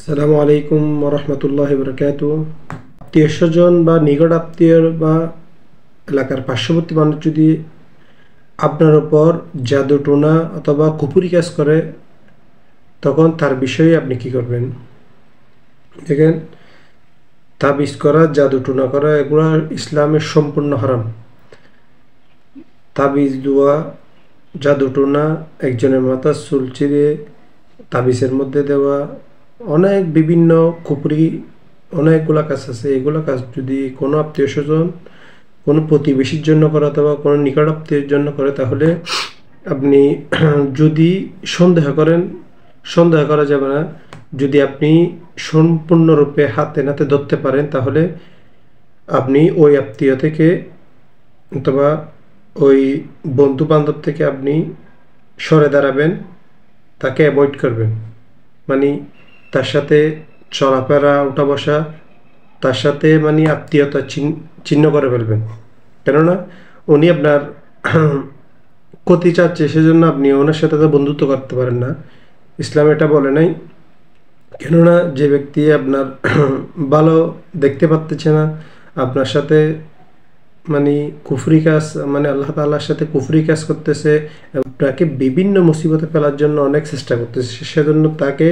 আসসালামু আলাইকুম ওরহমতুল্লাহি বারাকাতুহু। আত্মীয় স্বজন বা নিকট আত্মীয় বা এলাকার পার্শ্ববর্তী মানুষ যদি আপনার উপর জাদু টোনা অথবা কুফুরি কাজ করে, তখন তার বিষয়ে আপনি কি করবেন? দেখেন, তাবিজ করা, জাদু টোনা করা এগুলো ইসলামের সম্পূর্ণ হারাম। তাবিজ দেওয়া, জাদু টোনা, একজনের মাথার চুল চিরে তাবিজের মধ্যে দেওয়া, অনেক বিভিন্ন কুফরি অনেকগুলা কাজ আছে। এগুলা কাজ যদি কোনো আত্মীয় স্বজন, কোনো প্রতিবেশীর জন্য করে অথবা কোনো নিকট আত্মীয়ের জন্য করে, তাহলে আপনি যদি সন্দেহ করেন, সন্দেহ করা যাবে না। যদি আপনি সম্পূর্ণরূপে হাতে নাতে ধরতে পারেন, তাহলে আপনি ওই আত্মীয় থেকে অথবা ওই বন্ধু বান্ধব থেকে আপনি সরে দাঁড়াবেন, তাকে অ্যাভয়েড করবেন। মানে তার সাথে চলাফেরা, উঠা বসা, তার সাথে মানে আত্মীয়তা ছিন্ন করে ফেলবেন। কেননা উনি আপনার ক্ষতি চাচ্ছে, সেজন্য আপনি ওনার সাথে তো বন্ধুত্ব করতে পারেন না। ইসলাম এটা বলে নাই। কেননা যে ব্যক্তি আপনার ভালো দেখতে পারতেছে না, আপনার সাথে মানে কুফরি কাজ, মানে আল্লাহ তাআলার সাথে কুফরি কাজ করতেছে, আপনাকে বিভিন্ন মুসিবতে ফেলার জন্য অনেক চেষ্টা করতেছে, সেজন্য তাকে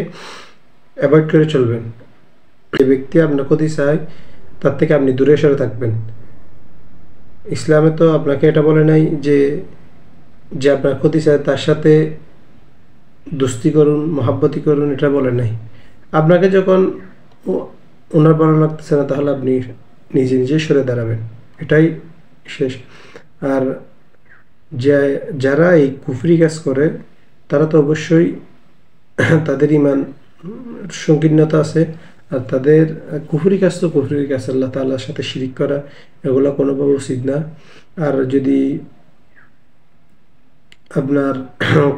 অ্যাভয়েড করে চলবেন। যে ব্যক্তি আপনার ক্ষতি চায়, তার থেকে আপনি দূরে সরে থাকবেন। ইসলামে তো আপনাকে এটা বলে নাই যে যে আপনার ক্ষতি চায় তার সাথে দোস্তি করুন, মহাব্বতি করুন, এটা বলে নাই। আপনাকে যখন ওনার ভালো লাগতেছে না, তাহলে আপনি নিজে নিজে সরে দাঁড়াবেন, এটাই শেষ। আর যারা এই কুফরি কাজ করে, তারা তো অবশ্যই তাদের ইমান সংকীর্ণতা আছে। আর তাদের কুফরি কাজ তো কুফরি কাজ, আল্লাহ তাআলার সাথে শিরিক করা, এগুলো কোনোভাবে উচিত না। আর যদি আপনার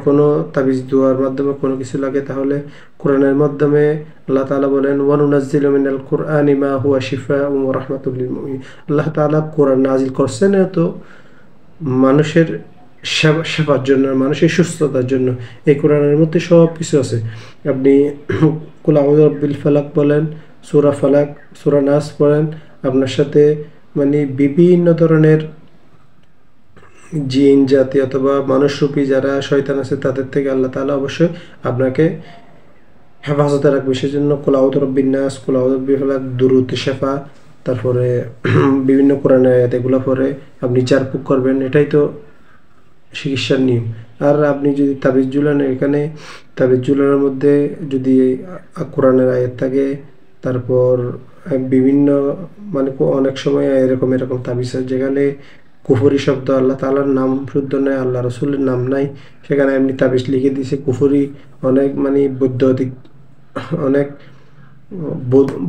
কোনো তাবিজ দোয়ার মাধ্যমে কোনো কিছু লাগে, তাহলে কোরআনের মাধ্যমে আল্লাহ তাআলা বলেন, ওয়ানুনাজ্জিলু মিনাল কুরআনি মা হুয়া শিফাউন ওয়া রাহমাতুল লিল মুমিনিন। আল্লাহ তাআলা কোরআন নাজিল করছেন তো মানুষের সেবার জন্য, মানুষের সুস্থতার জন্য। এই কোরআনের মধ্যে সব কিছু আছে। আপনি কুল আউযু বিরাব্বিল ফালাক বলেন, সূরা ফালাক, সূরা নাস পড়েন, আপনার সাথে মানে বিভিন্ন ধরনের জিন জাতি অথবা মানুষরূপী যারা শয়তান আছে, তাদের থেকে আল্লাহ তাআলা অবশ্যই আপনাকে হেফাজতে রাখবে। সেজন্য কুল আউযু বিরাব্বিন নাস, কুল আউযু বিরাব্বিল ফালাক, দুরূদ শেফা, তারপরে বিভিন্ন কোরআনের আয়াত, এগুলো পরে আপনি ঝাড়ফুঁক করবেন। এটাই তো চিকিৎসার নিয়ম। আর আপনি যদি তাবিজ ঝুলান, এখানে তাবিজ ঝুলানোর মধ্যে যদি কোরআনের আয়াত থাকে, তারপর বিভিন্ন মানে অনেক সময় এরকম এরকম তাবিজ যেখানে কুফরি শব্দ, আল্লাহ তাআলার নাম শুদ্ধ নয়, আল্লাহ রসুলের নাম নাই, সেখানে এমনি তাবিজ লিখে দিয়েছে কুফরি। অনেক মানে অনেক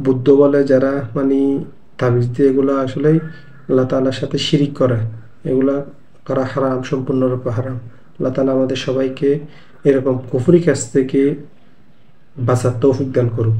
বুদ্ধ বলে যারা মানে তাবিজ দিয়ে, এগুলো আসলেই আল্লাহ তাআলার সাথে শিরিক করে। এগুলা করা হারাম, সম্পূর্ণরূপে হারাম। আল্লাহ তাআলা আমাদের সবাইকে এরকম কুফরি কাজ থেকে বাঁচার তৌফিক দান করুন।